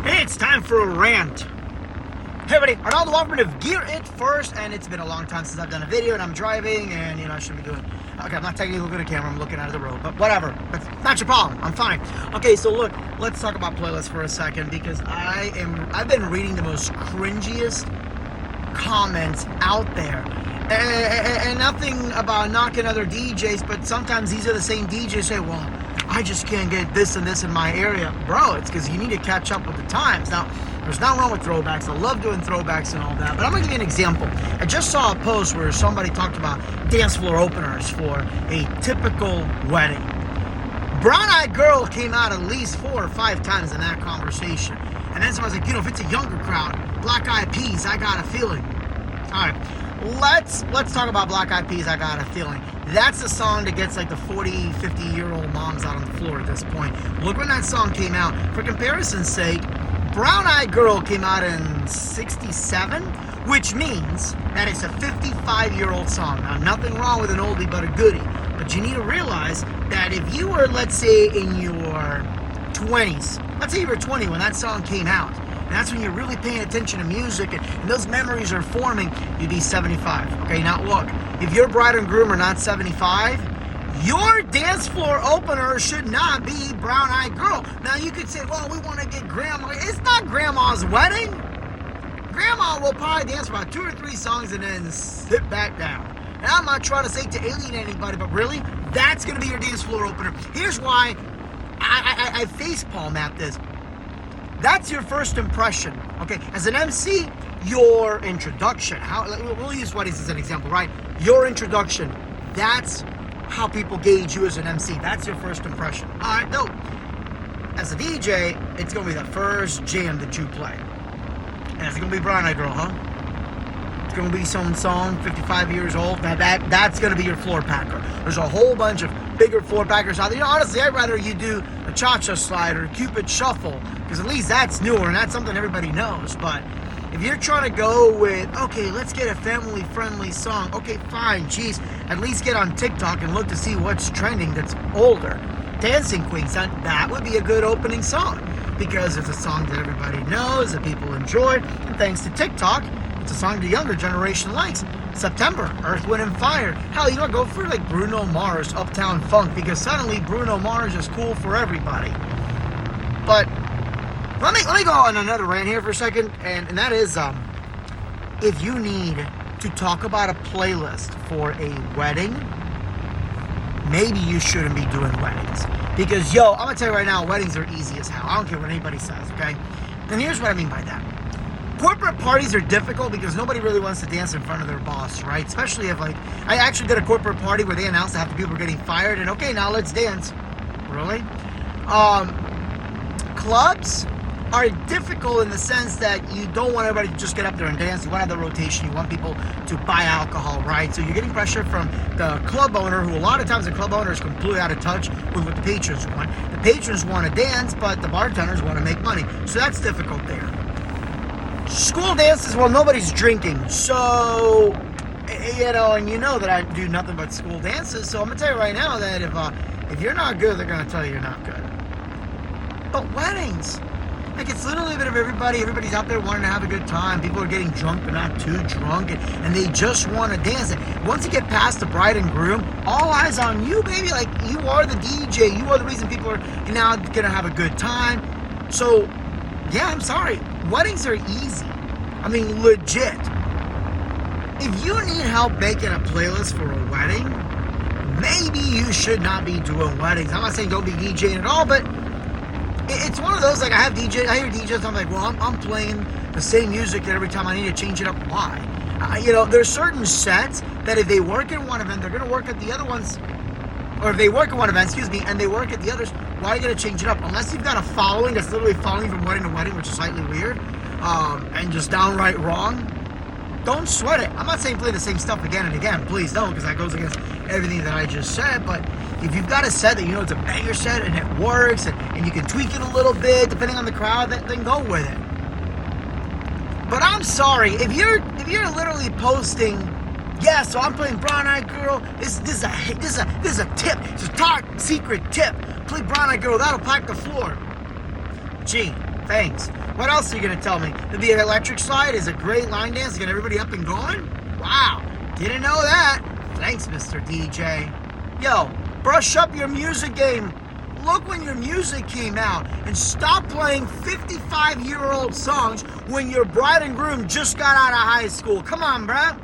Hey, it's time for a rant. Hey everybody, Arnaldo, welcome to Gear It First, and it's been a long time since I've done a video, and I'm driving, and I shouldn't be doing. Okay, I'm not technically looking at the camera, I'm looking out of the road, but whatever. That's not your problem. I'm fine. Okay, so look, let's talk about playlists for a second, because I've been reading the most cringiest comments out there. And nothing about knocking other DJs, but sometimes these are the same DJs say, well, I just can't get this and this in my area. Bro, it's because you need to catch up with the times. Now, there's nothing wrong with throwbacks. I love doing throwbacks and all that. But I'm going to give you an example. I just saw a post where somebody talked about dance floor openers for a typical wedding. Brown Eyed Girl came out at least 4 or 5 times in that conversation. And then someone's like, if it's a younger crowd, Black Eyed Peas, I Got a Feeling. All right. Let's talk about Black Eyed Peas, I Got a Feeling. That's the song that gets like the 40, 50-year-old moms out on the floor at this point. Look when that song came out. For comparison's sake, Brown Eyed Girl came out in 67, which means that it's a 55-year-old song. Now, nothing wrong with an oldie but a goodie. But you need to realize that if you were, let's say, in your 20s, let's say you were 20 when that song came out, and that's when you're really paying attention to music and those memories are forming, you'd be 75. Okay, now look, if your bride and groom are not 75, your dance floor opener should not be Brown Eyed Girl. Now you could say, well, we want to get grandma. It's not grandma's wedding. Grandma will probably dance for about 2 or 3 songs and then sit back down. And I'm not trying to say to alienate anybody, but really, that's going to be your dance floor opener. Here's why I facepalm at this. That's your first impression, okay? As an MC, your introduction, we'll use weddings as an example, right? Your introduction, that's how people gauge you as an MC. That's your first impression. All right, no. As a DJ, it's going to be the first jam that you play. And it's going to be Brown Eyed Girl, huh? It's going to be some song, 55 years old. That's going to be your floor packer. There's a whole bunch of bigger floor packers out there. Honestly, I'd rather you do a cha-cha slide or a Cupid shuffle, because at least that's newer and that's something everybody knows. But if you're trying to go with, okay, let's get a family-friendly song. Okay, fine, geez, at least get on TikTok and look to see what's trending that's older. Dancing Queen, that would be a good opening song, because it's a song that everybody knows, that people enjoy, and thanks to TikTok, it's a song the younger generation likes. September, Earth, Wind & Fire. Hell, you know, go for like Bruno Mars, Uptown Funk, because suddenly Bruno Mars is cool for everybody. But let me go on another rant here for a second, and that is, if you need to talk about a playlist for a wedding, maybe you shouldn't be doing weddings. Because, I'm going to tell you right now, weddings are easy as hell. I don't care what anybody says, okay? And here's what I mean by that. Corporate parties are difficult because nobody really wants to dance in front of their boss, right? Especially if, like, I actually did a corporate party where they announced that half the people were getting fired, and okay, now let's dance. Really? Clubs are difficult in the sense that you don't want everybody to just get up there and dance. You want to have the rotation. You want people to buy alcohol, right? So you're getting pressure from the club owner, who a lot of times the club owner is completely out of touch with what the patrons want. The patrons want to dance, but the bartenders want to make money. So that's difficult there. School dances, well, nobody's drinking. So, and you know that I do nothing but school dances. So I'm going to tell you right now that if you're not good, they're going to tell you you're not good. But weddings, like, it's literally a bit of everybody. Everybody's out there wanting to have a good time. People are getting drunk, but not too drunk, and they just want to dance. And once you get past the bride and groom, all eyes on you, baby. Like, you are the DJ. You are the reason people are now going to have a good time. So, yeah, I'm sorry. Weddings are easy. I mean, legit. If you need help making a playlist for a wedding, maybe you should not be doing weddings. I'm not saying don't be DJing at all, but it's one of those, like, I hear DJs, I'm like, well, I'm playing the same music that every time I need to change it up. Why? There's certain sets that if they work in one event, they're going to work at the other ones. Or if they work in one event, and they work at the others, why are you going to change it up? Unless you've got a following that's literally following from wedding to wedding, which is slightly weird, and just downright wrong, don't sweat it. I'm not saying play the same stuff again and again. Please don't, because that goes against everything that I just said. But if you've got a set that you know it's a banger set and it works, and you can tweak it a little bit depending on the crowd, then go with it. But I'm sorry, if you're literally posting, yeah, so I'm playing Brown Eyed Girl. This is a tip. It's a top secret tip. Play Brown Eyed Girl. That'll pack the floor. Gee, Thanks. What else are you going to tell me? That the electric slide is a great line dance to get everybody up and going? Wow. Didn't know that. Thanks, Mr. DJ. Yo, brush up your music game. Look when your music came out and stop playing 55-year-old songs when your bride and groom just got out of high school. Come on, bruh.